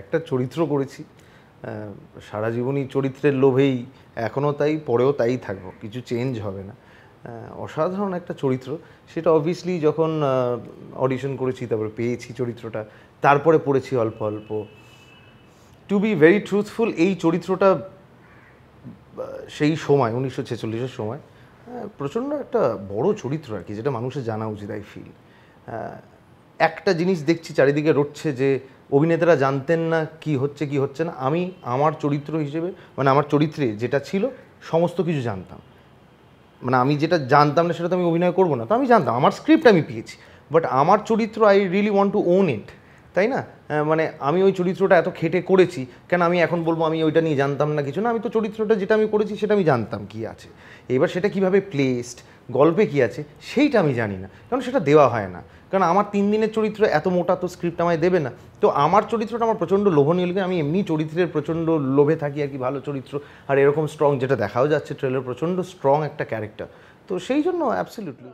একটা চরিত্র করেছি, সারা জীবনই চরিত্রের লোভেই এখনও তাই, পরেও তাই থাকবো, কিছু চেঞ্জ হবে না। অসাধারণ একটা চরিত্র, সেটা অবভিয়াসলি যখন অডিশন করেছি, তারপরে পেয়েছি চরিত্রটা, তারপরে পড়েছি অল্প অল্প। টু বি ভেরি ট্রুথফুল, এই চরিত্রটা সেই সময় 1946-এর সময় প্রচণ্ড একটা বড় চরিত্র আর কি, যেটা মানুষের জানা উচিত। আই ফিল একটা জিনিস দেখছি চারিদিকে রটছে যে অভিনেতারা জানতেন না কি হচ্ছে কি হচ্ছে না। আমি আমার চরিত্র হিসেবে, মানে আমার চরিত্রে যেটা ছিল সমস্ত কিছু জানতাম। মানে আমি যেটা জানতাম না সেটা তো আমি অভিনয় করবো না, তো আমি জানতাম, আমার স্ক্রিপ্ট আমি পেয়েছি, বাট আমার চরিত্র I really want to own ইট, তাই না? মানে আমি ওই চরিত্রটা এত খেটে করেছি, কেন আমি এখন বলবো আমি ওইটা নিয়ে জানতাম না কিছু না? আমি তো চরিত্রটা যেটা আমি করেছি সেটা আমি জানতাম কি আছে। এবার সেটা কীভাবে প্লেসড, গল্পে কী আছে সেইটা আমি জানি না, কারণ সেটা দেওয়া হয় না। কারণ আমার 3 দিনের চরিত্র, এত মোটা তো স্ক্রিপ্ট আমায় দেবে না। তো আমার চরিত্রটা আমার প্রচণ্ড লোভনীয় লাগে, আমি এমনি চরিত্রের প্রচণ্ড লোভে থাকি আর কি, ভালো চরিত্র আর এরকম স্ট্রং, যেটা দেখাও যাচ্ছে ট্রেলার, প্রচণ্ড স্ট্রং একটা ক্যারেক্টার। তো সেই জন্য অ্যাবসলিউটলি।